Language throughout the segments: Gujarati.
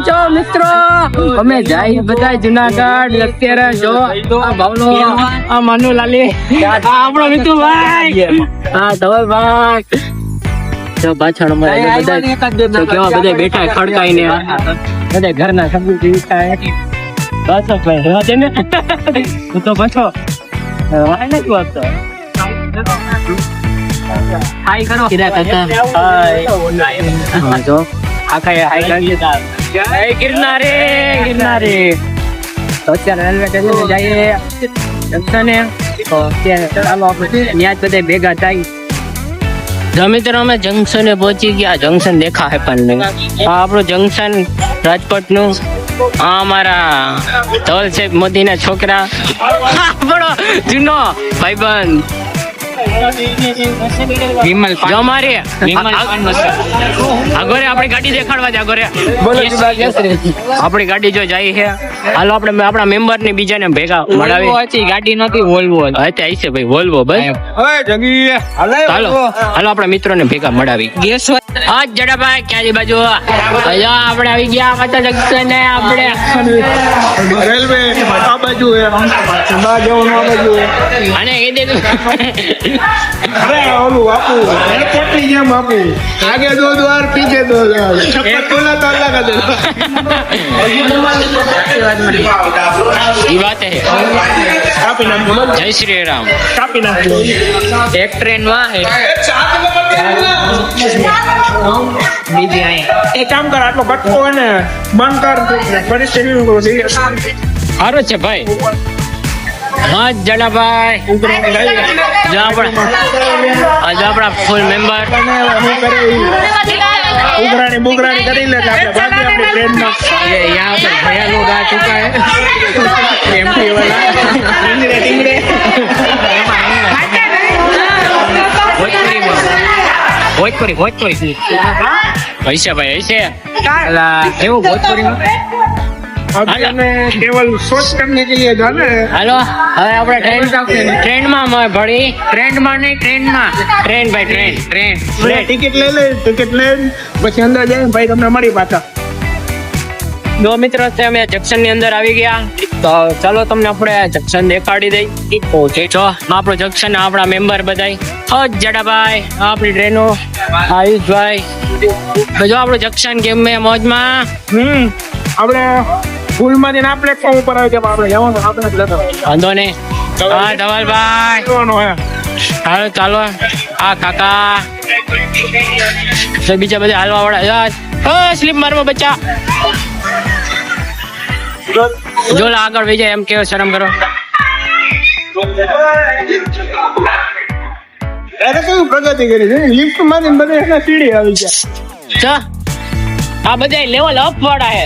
છો મિત્રો? અમે જાય બધા જુનાગઢ અત્યારે જો આ ભાવલો આ માનુ લાલી આ આપણો મિતુભાઈ આ ધવલભાઈ જો પાછળ અમારે બધા કેવા બધા બેઠા ખડકાઈને બધા ઘરના સબુ જીવતા બસ ભાઈ રહેવા દે ને તું તો બસો વાય નથી વાગતો હાય કરો કિરા કાકા હાય જો આખા હાય કરી જય ગિરનારે તો અત્યારે રેલવે સ્ટેશન જઈએ જંકશને તો ત્યાં ચાલો આપણે ત્યાં બધા ભેગા થાય જો મિત્રો અમે જંકશને પહોંચી ગયા જંકશન દેખાય પણ નહીં આ આપણું જંકશન રાજકોટ નું આ અમારા ધવલ સાહેબ મોદી ના છોકરા આપણો જૂનો ભાઈબંધ વિમલ જમારી આગોરે આપણી ગાડી દેખાડવા દે આગોરે આપણી ગાડી જો જાય છે હાલો આપણે આપણા મેમ્બર ને બીજાને ભેગા મળાવી ગાડી નથી વોલ્વો હતી છે ભાઈ વોલ્વો બસ હાલો આપણા મિત્રોને ભેગા મળાવી હા જડાભાઈ ક્યાં બાજુ આપણે આવી ગયા માતા જંકશન આપણે રેલવે આ બાજુ અને એ દે અરે ઓલું બાપુ એરપોર્ટ ની જેમ બાપુ આગે દો દ્વાર પીછે દો દ્વાર છપ્પર તોલા તો અલગ જ ये बात है કાપી નાખો जय श्री राम કાપી નાખો एक ट्रेन में है बीजी आई એક કામ કર આટલો કટકો હોય ને બંધ કર પરિસ્થિતિ નું સિરિયસ हारो छे भाई हाँ जड़ा भाई जो अपना फुल मेंबर ઉઘરાણી બુઘરાણી કરી લે આપણે બાકી આપણી ટ્રેન માં यहाँ पर भैया लोग आ चुका है એમટી વાળા ટીંગરે भोजपुरी ऐसे भाई ऐसे એવું भोजपुरी में अभी हमें केवल सोच करने के लिए जाना है हेलो હવે આપણે ટ્રેન માં ભળી ટ્રેન માં નહીં ટ્રેન માં ટ્રેન ભાઈ ટ્રેન ટિકિટ લઈ લે ટિકિટ લઈને પછી અંદર જઈને ભાઈ તમને મળી પાછા દો મિત્રો અમે જંકશન ની અંદર આવી ગયા તો ચાલો તમને આપણે જંકશન દેખાડી દઈ પહોંચે છો આપણો જંકશન આપણા મેમ્બર બધાય જડાભાઈ આપણી ટ્રેનો આયુષભાઈ જો આપણું જંકશન કેમ મેં મોજમાં આપણે સ્કૂલ માંથી ના પ્લેટફોર્મ ઉપર આવી ગયા આપણે જવાનું આપણે જ લેતા વાંધો નહીં હા ધવલભાઈ જવાનું હે હાલો ચાલો આ કાકા તો બીજા બધા હાલવા વાળા સ્લીપ મારવા બચ્ચા જોલા આગળ વહી જાય એમ કેવો શરમ કરો અરે કેવું પ્રગતિ કરી છે લિફ્ટ માંથી બધા સીડી આવી ગયા આ બધા લેવલ અપ વાળા હે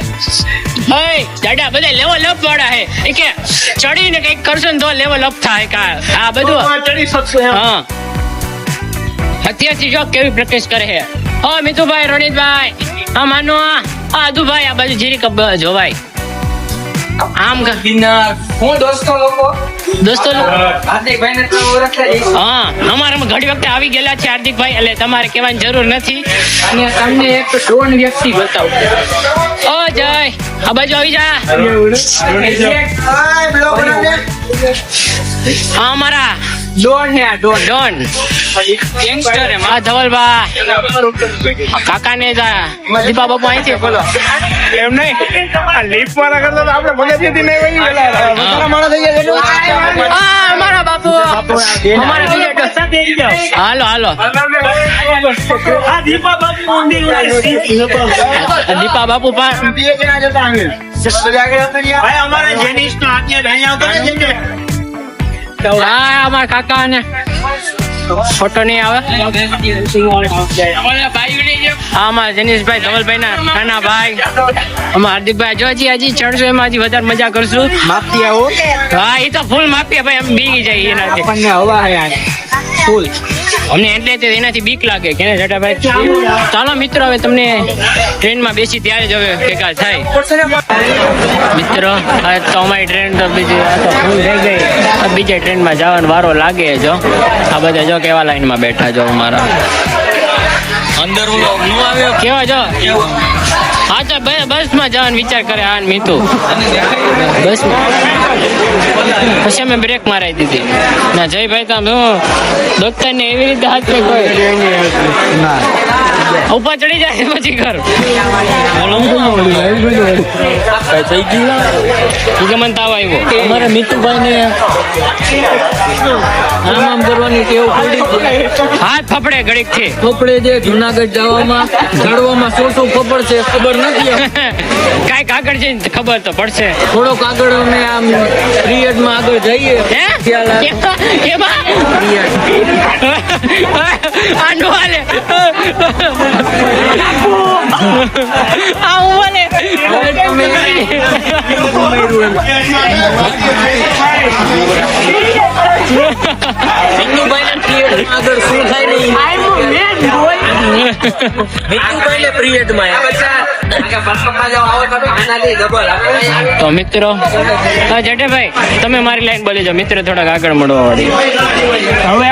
દાદા બધા લેવલ અપ વાળા હે એ કે ચડીને કઈક કરશો ને તો લેવલ અપ થાય કા આ બધું ચડી શકશે હા અત્યારથી જો કેવી પ્રેક્ટિસ કરે છે મિતુભાઈ રણિતભાઈ હા માનો આદુભાઈ આ બાજુ જીરી કબ જોવાય આમ હું દોસ્તો લોકો હાર્દિકભાઈ ને હા અમારે ઘણી વખતે આવી ગયેલા છે હાર્દિકભાઈ એટલે તમારે કહેવાની જરૂર નથી અને તમને એક ડોન વ્યક્તિ બતાવું ઓ જય આ બાજુ આવી જા હા અમારા ડોન હે આ ડોન ડોન ગેંગસ્ટર હે હા ધવલભાઈ કાકા ને જા દીપા બાપુ અહીં છે બોલો એમ નહીં આ લિફ્ટ વાળા કરતા તો આપણે ભગતજી નહીં વહી ગયેલા વધારે માણસ થઈ ગયા અમારા બાપુ અમારા બીજા હાલો આ દીપા બાપુ દીપા બાપુ પણ બે જણા જતા ભાઈ અમારે જેનિસ નો આત્યા અહીંયા આવતો હા અમારા કાકા ને ફોટો નહીં આવે હા અમારા જનીશભાઈ ધવલભાઈ ના નાના ભાઈ અમારા હાર્દિકભાઈ જો હજી ચડશું એમાં હજી વધારે મજા કરશું હા એ તો ફૂલ માફિયા ભાઈ એમ બીગી જાય એનાથી ફૂલ અમને એટલે એનાથી બીક લાગે કે જટાભાઈ ચાલો મિત્રો હવે તમને ટ્રેનમાં બેસી ત્યારે જ હવે ભેગા થાય મિત્રો તો અમારી ટ્રેન તો બીજી ફૂલ થઈ ગઈ બીજા ટ્રેનમાં જવાનો વારો લાગે જો આ બધા જો કેવા લાઈનમાં બેઠા જો અમારા અંદર હું નો આવ્યો કેવા જો હા તો બસ માં જવાનો વિચાર કરે આ મીતુ બસ પછી અમે બ્રેક મારાઈ દીધી ના જયભાઈ તો ડોક્ટર ને એવી રીતે હાથ પે કોઈ ઉપર ચડી જાય પછી ઘર મને તાવ આવ્યો અમારા મીતુભાઈ ને આમ કરવાની ટેવ પડી હાથ ફફડે ઘડીક થી કપડે જે જુનાગઢ જવામાં ચડવામાં શું ખબર છે ખબર નથી કાંઈક આગળ જઈને ખબર તો પડશે થોડોક આગળ અમે આમ પિરિયડમાં આગળ જઈએ આનું હાલે આવું હાલે આગળ શું થાય નહીં તો મિત્રો જટેભાઈ તમે મારી લાઈન બોલી જાઓ મિત્ર થોડાક આગળ મળવા વાળી હવે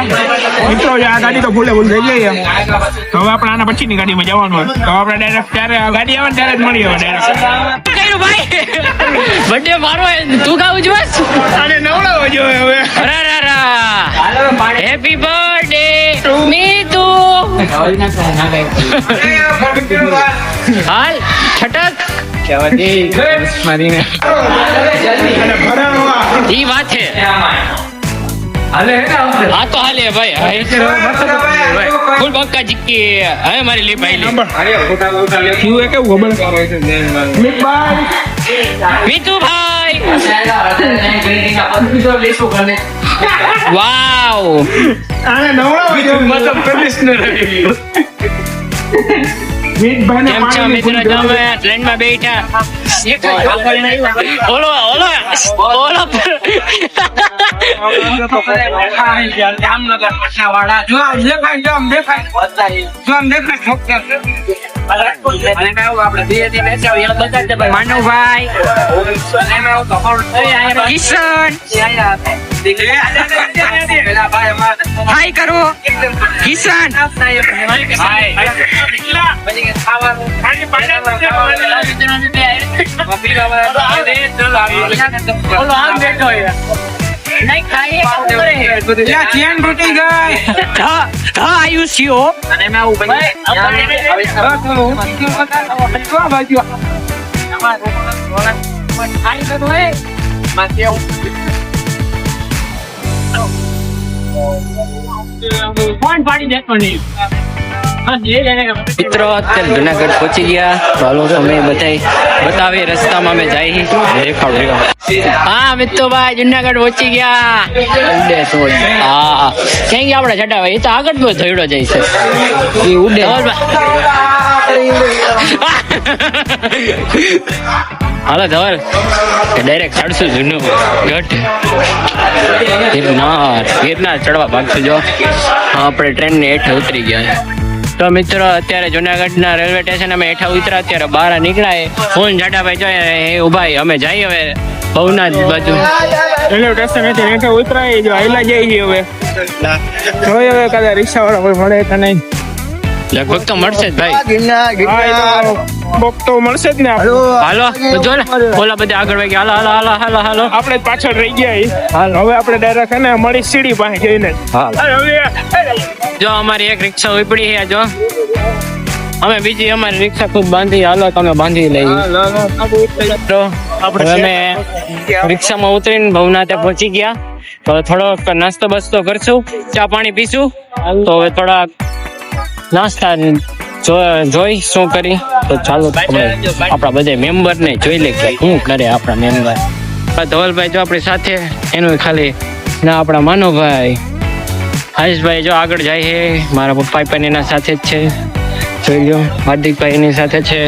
મિત્રો આ ગાડી તો ફૂલે ફૂલ થઈ ગઈ છે. હવે આપણે આના પછીની ગાડીમાં જવાનું હોય તો આપણે ડાયરેક્ટ ત્યારે ગાડી આવે ને ત્યારે જ મળીએ હવે ડાયરેક્ટ ભાઈ બર્થડે મારો તું ગાવું છું બસ આને નવડાવો જોઈએ હવે હેપી બર્થડે મીતુ હાલ છટક ઈ વાત છે હા તો હાલે ભાઈ ફૂલ પક્કા જીકી હવે મારી લી ભાઈ શું એ કેવું ખબર મીતુ ભાઈ વાવ આને નવડાવો જોઈએ મતલબ કન્ડિશનર કેમ છો મિત્રો તમે ટ્રેનમાં બેઠા ઓલો માનવભાઈ કિશન હાય કરો કિશન આયુષ્યો મિત્રો અત્યારે જુનાગઢ પહોંચી ગયા ચાલો તમે બતાવી રસ્તામાં અમે જઈ હા મિત્રોભાઈ જુનાગઢ પહોંચી ગયા હા ક્યાં ગયા આપડે ચડાભાઈ એ તો આગળ બહુ ધોયડો જાય છે એ ઉડે હાલો ધવલ ડાયરેક્ટ ચડશું જૂનું ગઢ ગિરનાર ચડવા ભાગશું જો આપણે ટ્રેન ને હેઠ ઉતરી ગયા તો મિત્રો અત્યારે જુનાગઢના રેલવે સ્ટેશન અમે હેઠા ઉતરા અત્યારે બહાર નીકળાય ફોન જાડાભાઈ જોઈએ ઉભા અમે જઈએ હવે ભવનાથ બાજુ રેલવે સ્ટેશન હેઠા ઉતરાય જો આયલા જઈએ હવે હવે કદાચ રિક્ષા વાળા કોઈ મળે કે નહીં લગભગ તો મળશે જ ભાઈ બોક તો મળશે જ ને હાલો જો ને ઓલા બધા આગળ વહી ગયા હાલો આપણે જ પાછળ રહી ગયા હવે આપણે ડાયરેક્ટ ને મળી સીડી પાસે જઈને જો અમારી એક રિક્ષા ઉપડી છે જો અમે બીજી અમારી રિક્ષા ખૂબ બાંધી હાલો તમે બાંધી લઈ તો અમે રિક્ષામાં ઉતરીને ભવનાથે પહોંચી ગયા તો થોડોક નાસ્તો બસ્તો કરશું ચા પાણી પીશું તો હવે થોડા નાસ્તા જોઈ શું કરી તો ચાલો આપણા બધા મેમ્બર ને જોઈ લે કે શું કરે આપણા મેમ્બર ધવલભાઈ જો આપણી સાથે એનું ખાલી ના આપણા માનવભાઈ હરેશભાઈ જો આગળ જાય છે મારા પપ્પા પણ એના સાથે જ છે જોઈ લો હાર્દિકભાઈ એની સાથે છે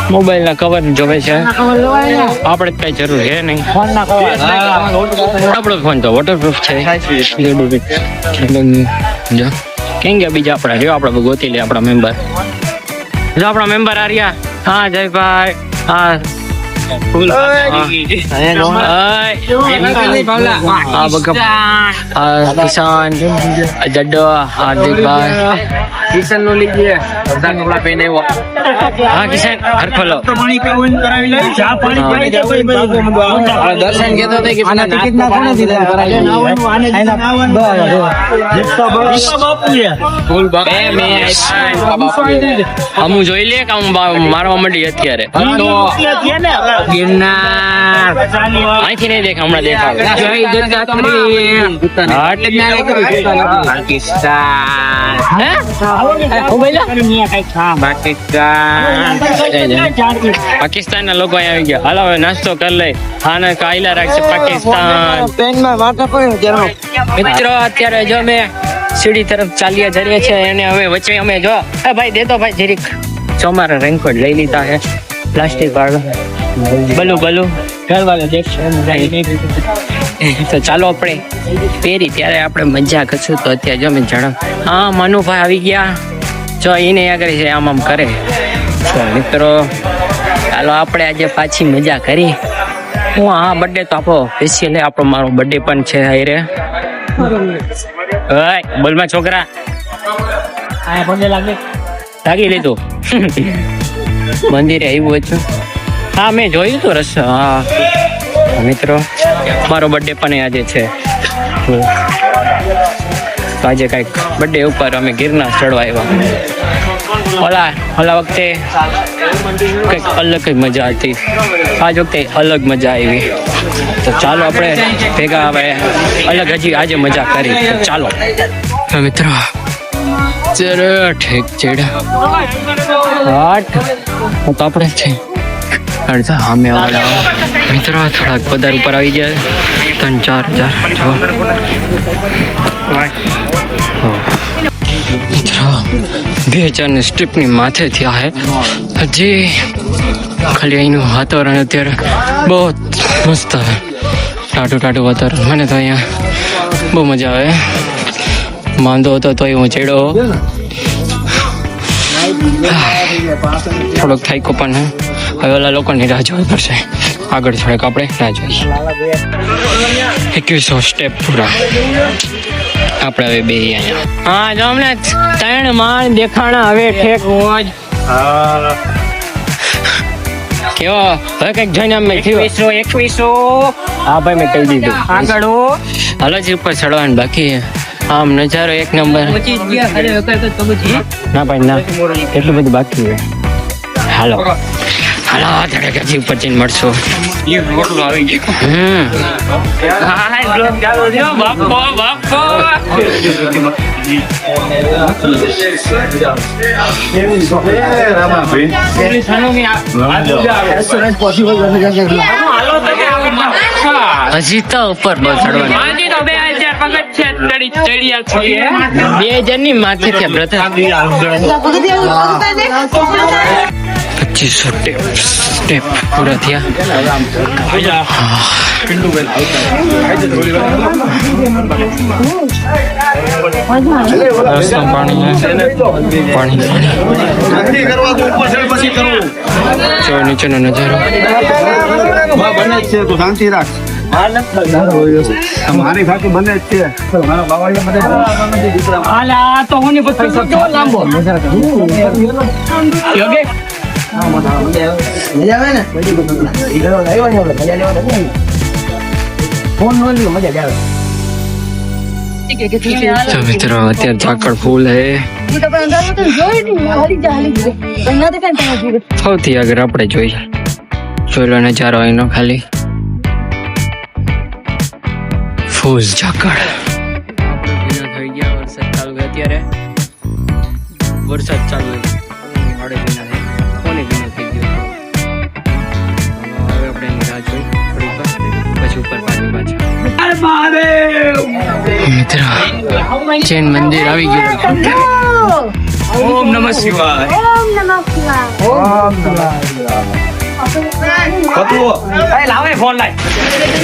મોબાઈલ ના કવર જોવે છે આપણે કઈ જરૂર છે નહીં આપણો ફોન તો વોટરપ્રૂફ છે જો કેમ ગયા બીજા આપણા જો આપણે ગોતી લે આપણા મેમ્બર જો આપણા મેમ્બર આ રહ્યા હા જયભાઈ હા કિશન જડ્ડો હાર્દિકભાઈ કિશન નું લીજીએ બધા કપડા પહેને હા કિશન હરખો લો પાણી પીવું કરાવી લઈ ચા પાણી પીવી દર્શન કહેતો હતો કે મને ટિકિટ ના કોને દીધા હમું જોઈ લે કે હું મારવા માંડી અત્યારે તો ગિરનાર અહીંથી નહીં દેખા હમણાં દેખાવ પાકિસ્તાન ના લોકો અહીંયા આવી ગયા હાલો હવે નાસ્તો કરી લઈ આને કાયલા રાખશે પાકિસ્તાન મિત્રો અત્યારે જો અમે સીડી તરફ ચાલ્યા જઈએ છીએ અને હવે વચ્ચે અમે જો ભાઈ દેતો ભાઈ જરીક જો મારા રેનકોટ લઈ લીધા છે પ્લાસ્ટિક વાળો બલું તો ચાલો આપણે પહેરી ત્યારે આપણે મજા કરશું તો અત્યારે જો મેં જણાવ હા મનુભાઈ આવી ગયા જો એને આગળ છે આમ કરે તો મિત્રો ચાલો આપણે આજે પાછી મજા કરી હું હા બર્થડે તો આપણો સ્પેશિયલ આપણો મારો બર્થડે પણ છે હારે બોલમાં છોકરા લાગી લીધું મંદિરે આવ્યું છું હા મેં જોયું હતું રસ્તો હા મિત્રો મારો બર્થડે પણ આજે છે તો આજે કંઈક બર્થડે ઉપર અમે ગિરનાર ચડવા આવ્યા ઓલા વખતે કંઈક અલગ જ મજા હતી આજ વખતે અલગ મજા આવી તો ચાલો આપણે ભેગા હવે અલગ હજી આજે મજા કરી તો ચાલો મિત્રો ઠીક ચેડા તો આપણે છે અડધા સામે વાળા મિત્રો થોડાક પધાર ઉપર આવી જાય 3-4 હજાર મિત્રો 2000 ની સ્ટ્રીપની માથે થયા હે હજી ખાલી અહીંનું વાતાવરણ અત્યારે બહુ મસ્ત હે ટાટું વાતાવરણ મને તો અહીંયા બહુ મજા આવે માંદો હતો તોય હું ચડ્યો થોડોક થાક્યો પણ હવે ઓલા લોકોની રાહ જોવી પડશે આગળ થોડેક આપણે રાહ જોઈએ 2100 સ્ટેપ પૂરા આપણે હવે બે અહીંયા હા જો અમને 3 માળ દેખાણા હવે ઠેક મોજ કેવો હવે કઈક જોઈને અમે 2100 હા ભાઈ મેં કહી દીધું આગળ હાલો જ ઉપર ચડવાનું બાકી આમ નજારો એક નંબર ના ભાઈ ના એટલું બધું બાકી છે હાલો ધડક હજી ઉપર જઈને મળશો આવી હજી તો ઉપર બહુ ચડવાનું 2000 ની માથે છે બ્રધર 2500 સ્ટેપ પૂરા થયા પાણી નીચેનો નજારો શાંતિ રાખ મારી ખાતું બને જ છે મારા બાવા તો હું લાંબો યોગેશ મજા આવે ને ફોન નો લ્યો મજા આવે તો મિત્રો અત્યારે ઝાકળ ફૂલ હે સૌથી આગળ આપણે જોઈ લો નજારો એનો ખાલી ફૂલ ઝાકળ થઈ ગયા વરસાદ ચાલુ અત્યારે વરસાદ ચાલુ મિત્રો જૈન મંદિર આવી ગયું ઓમ નમઃ શિવાય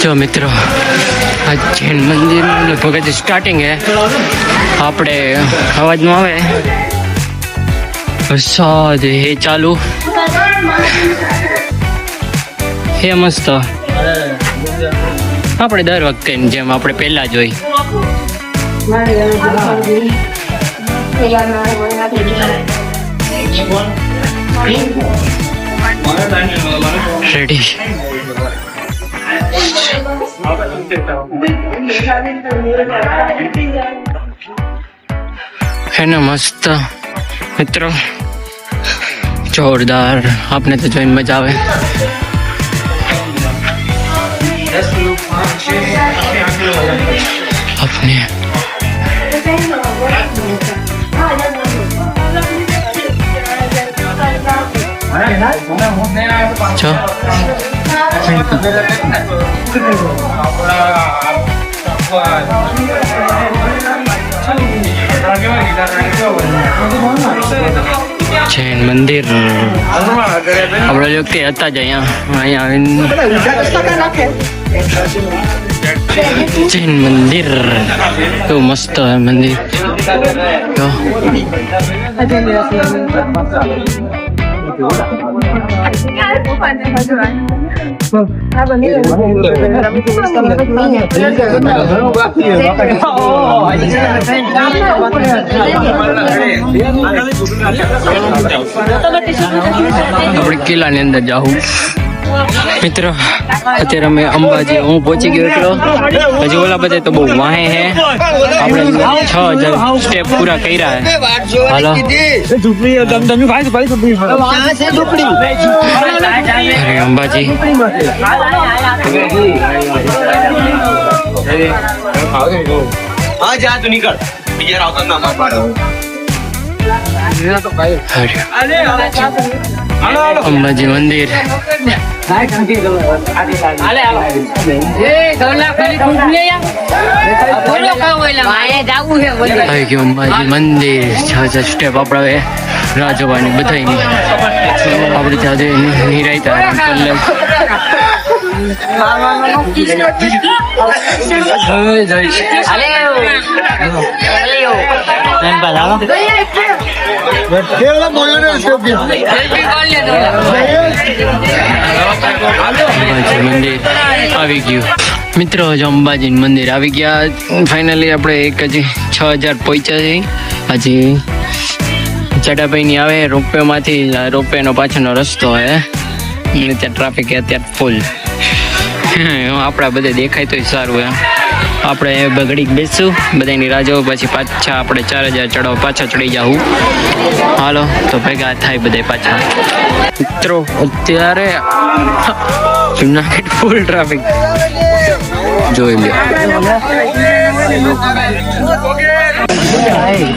જો મિત્રો આ જૈન મંદિર લગભગ સ્ટાર્ટિંગ હે આપણે અવાજ નું આવે વરસાદ હે ચાલુ હે મસ્ત આપણે દર વખતે જેમ આપણે પહેલા જોઈ રેડી है ना मस्त मित्रों जोरदार आपने तो જોઈને મજા આવે अपने चो જૈન મંદિર આપણે લોકો હતા જ અહીંયા જૈન મંદિર કેવું મસ્ત મંદિર તો આપણે કિલ્લાની અંદર જાઉં મિત્રો અત્યારે અમે અંબાજી હું પહોંચી ગયો એટલો હજી ઓલા બધા તો બહુ વાહે હે આપણે 6000 સ્ટેપ પૂરા કર્યા હે હાલો અરે અંબાજી હા જા તું નીકળ બીજા આવતો ના પાડો અંબાજી મંદિર આવી ગયું અંબાજી મંદિર 6000 સ્ટેપ આપણે રાહ જોવાની બધાની આપણે ત્યાં નિરાયતા આરામ કરી લે મંદિર આવી ગયું મિત્રો અંબાજી મંદિર આવી ગયા ફાઇનલી આપણે એક હજી 6000 પહોંચ્યા છે હજી ચડાભાઈ ની આવે રોપવે માંથી રોપવે નો પાછળનો રસ્તો હે ત્યાં ટ્રાફિક અત્યારે ફૂલ આપણા બધે દેખાય તો સારું એમ આપણે બગડી બેસશું બધાની રાહ જોવું પછી પાછા આપણે 4000 ચડાવ પાછા ચડી જાવું હાલો તો ભેગા થાય બધે પાછા મિત્રો અત્યારે જુનાગઢ ફૂલ ટ્રાફિક જોઈ લો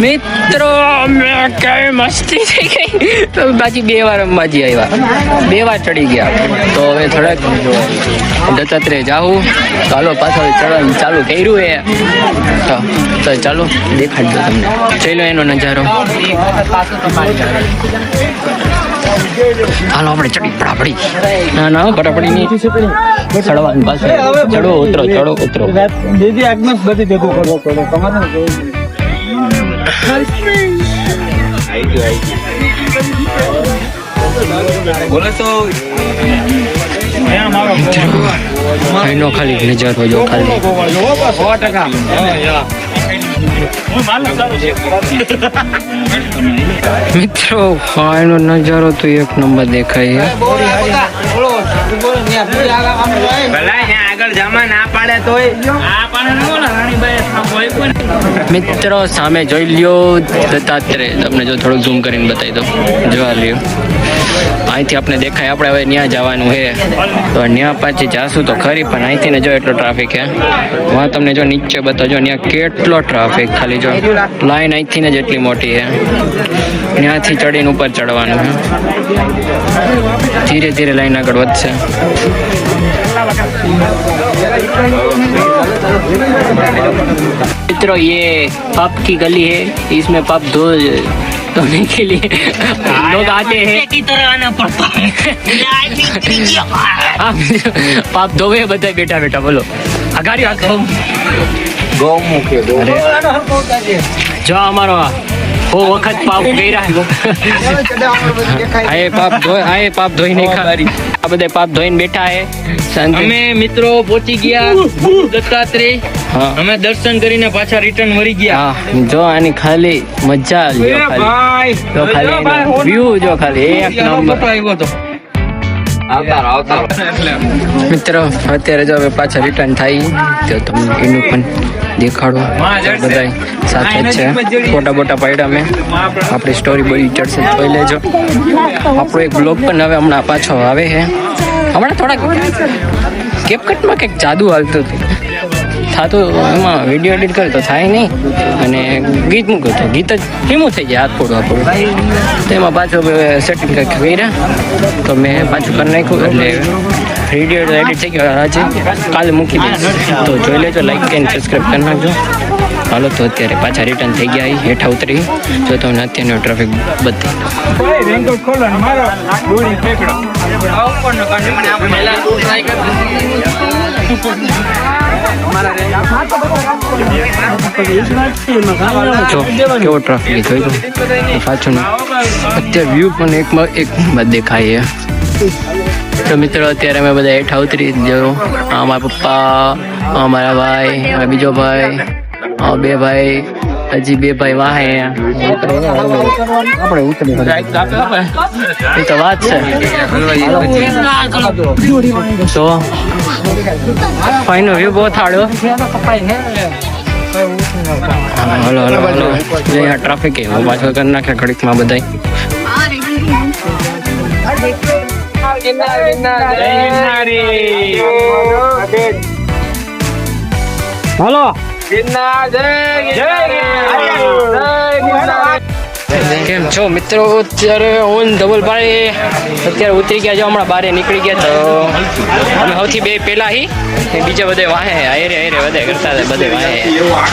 મિત્રો કઈ મસ્તી થઈ ગઈ તો પાછી 2 વાર અંબાજી આવ્યા 2 વાર ચડી ગયા તો હવે થોડાક દત્તાત્રેય જાવું ચાલો પાછળ ચડવાનું ચાલુ કર્યું એ તો ચાલો દેખાડજો તમને જોઈ લો એનો નજારો હાલો આપણે ચડી પડાપડી ના પડાપડી નહીં ચડવાનું પાછું ચડો ઉતરો દીદી આગમાં બધી ભેગું કરવો પડે તમારે બોલે તો એનો ખાલી નજારો જો ખાલી 100% મિત્રો એનો નજારો તો એક નંબર દેખાય મિત્રો સામે જોઈ લ્યો દત્તાત્રેય તમને જો થોડુંક ઝૂમ કરીને બતાવી દો જોવા લ્યો અહીંથી આપણે દેખાય આપણે હવે ત્યાં જવાનું છે તો ત્યાં પાછી જાશું તો ખરી પણ અહીંથી ને જો એટલો ટ્રાફિક હે વहाँ તમને જો નીચે બતાવજો ત્યાં કેટલો ટ્રાફિક ખાલી જો લાઈન અહીંથી ને જ એટલી મોટી છે ત્યાંથી ચડીને ઉપર ચડવાનું છે ધીરે ધીરે લાઈન આગળ વધશે मित्रों ये पब की गली है इसमें पब धोने के लिए लोग आते हैं की तरह आना पड़ता है पाप धोवे बताए बेटा बेटा बोलो अगाड़ी जो हमारो वो वक्त पाप गया आए पाप धोई नहीं खा આ બધા પાપ ધોઈને બેઠા હે અમે મિત્રો પહોંચી ગયા દત્તાત્રેય હા અમે દર્શન કરીને પાછા રિટર્ન વળી ગયા. હા જો આની ખાલી મજા લ્યો એ ખાલી ભાઈ જો ખાલી વ્યૂ જો ખાલી એક નંબર આવ્યો તો મિત્રો અત્યારે જો હવે પાછા રિટર્ન થાય તો તમને એનું પણ દેખાડો બધા સાથે જ છે ફોટા બોટા પાડ્યા મેં આપણી સ્ટોરી બધી ચડશે જોઈ લેજો આપણો એક બ્લોગ પણ હવે હમણાં પાછો આવે છે હમણાં થોડાક કેપકટમાં કંઈક જાદુ હાલતું હતું થતું એમાં વિડીયો એડિટ કરે તો થાય નહીં અને ગીત મૂક્યું તો ગીત જ ધીમું થઈ જાય હાથ ફોડવા પડું તો એમાં પાછું સેટિંગ કંઈક કર્યા તો મેં પાછું કરી નાખ્યું એટલે વિડીયો એડિટ થઈ ગયો આજે કાલે મૂકી દઈશ તો જોઈ લેજો લાઈક અને સબસ્ક્રાઈબ કરી નાખજો હાલો તો અત્યારે પાછા રિટર્ન થઈ ગયા હેઠા ઉતરી જો તમને અત્યારનો ટ્રાફિક બધી ભાઈ રેનકોટ ખોલો ને મારો દોરી ફેંકડો. જો કેવો ટ્રાફિક જોઈ લો પાછું અત્યારે વ્યૂ પણ એક બાદ દેખાય છે તો મિત્રો અત્યારે અમે બધા હેઠા ઉતરી જો આ મારા પપ્પા આ મારા ભાઈ આ બીજો ભાઈ આ બે ભાઈ હજી બે ભાઈ વાહે આપણે ઉતરી એ તો વાત છે તો ફાઈનો વ્યૂ બહુ થાળો હલો હલો હલો અહીંયા ટ્રાફિક એ પાછો કરી નાખે ઘડીકમાં બધાય હલો કેમ છો મિત્રો અત્યારે ઓન ધવલ ભાઈ અત્યારે ઉતરી ગયા છો હમણાં બારે નીકળી ગયા તો અમે સૌથી બે પહેલા બીજા બધે વાહે હારે બધે કરતા હતા બધે વાહે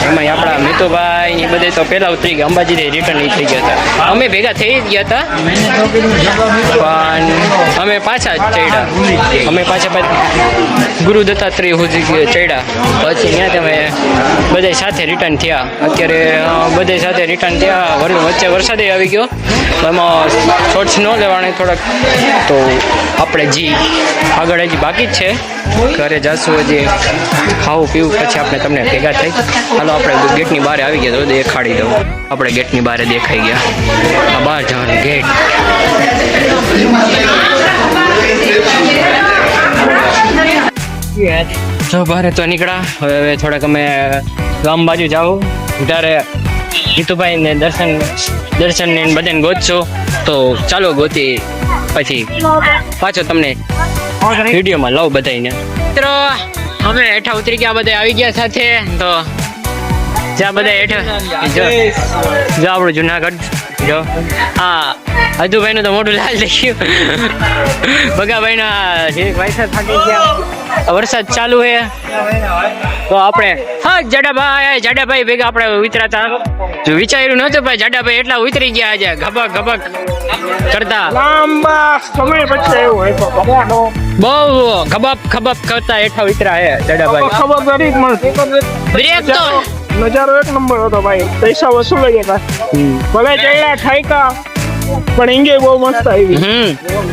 એમાં આપણા મિતુભાઈ બધે તો પહેલા ઉતરી ગયા અંબાજી રિટર્ન નીકળી ગયા હતા અમે ભેગા થઈ જ ગયા હતા પણ અમે પાછા જ ચડ્યા અમે પાછા ગુરુ દત્તાત્રેય સુધી ચડ્યા પછી ત્યાં તમે બધા સાથે રિટર્ન થયા અત્યારે બધા સાથે રિટર્ન થયા વચ્ચે વરસાદ આવી ગયો એમાં શોર્ટ્સ ન લેવાને થોડાક તો આપણે જી આગળ હજી બાકી જ છે ઘરે જશું હજી ખાવું પીવું પછી આપણે તમને ભેગા થઈ હાલો આપણે ગેટની બહાર આવી ગયા તો દેખાડી દઉં આપણે ગેટની બહાર દેખાઈ ગયા આ બહાર જવાનું ગેટ તો બહાર તો નીકળ્યા હવે થોડાક અમે ગામ બાજુ જાઉં ત્યારે જીતુભાઈ ને દર્શન ને બધાને ગોતશો તો ચાલો ગોતી પછી પાછો તમને વિડીયોમાં લઉં બધાને મિત્રો અમે હેઠા ઉતરી ગયા બધા આવી ગયા સાથે તો જ્યાં બધા હેઠા જો આપણું જુનાગઢ જો હા હજુભાઈ નું તો મોટું લાલ થઈ ગયું બગાભાઈ ના વરસાદ થાકી ગયા વરસાદ ચાલુ છે તો આપણે હા જાડાભાઈ ભેગા આપણે ઉતરાતા જો વિચાર્યું નતું ભાઈ જાડાભાઈ એટલા ઉતરી ગયા આજે ગબક કરતા લાંબા સમય પછી આવ્યો બહુ ખબપ કરતા હેઠા ઉતરા હે જાડાભાઈ ખબર પડી મને બ્રેક તો નજારો એક નંબર હતો ભાઈ પૈસા વસૂલાઈ ગયા ભલે ચડ્યા ઠાઈકા પણ ઇંગે બહુ મસ્ત આવી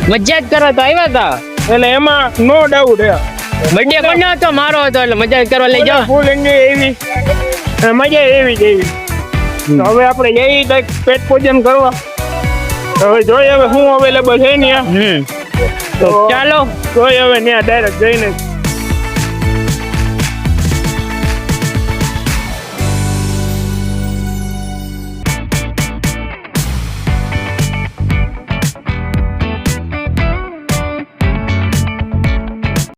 મજા જ કરવા તો આવ્યા હતા એટલે એમાં નો ડાઉટ બર્થડે કોનો હતો મારો હતો એટલે મજા જ કરવા લઈ જાઓ ફૂલ એન્જોય એવી મજા એવી જ એવી તો હવે આપણે જઈએ કંઈક પેટ પૂજન કરવા હવે જોઈએ હવે શું અવેલેબલ છે ને તો ચાલો જોઈએ હવે ત્યાં ડાયરેક્ટ જઈને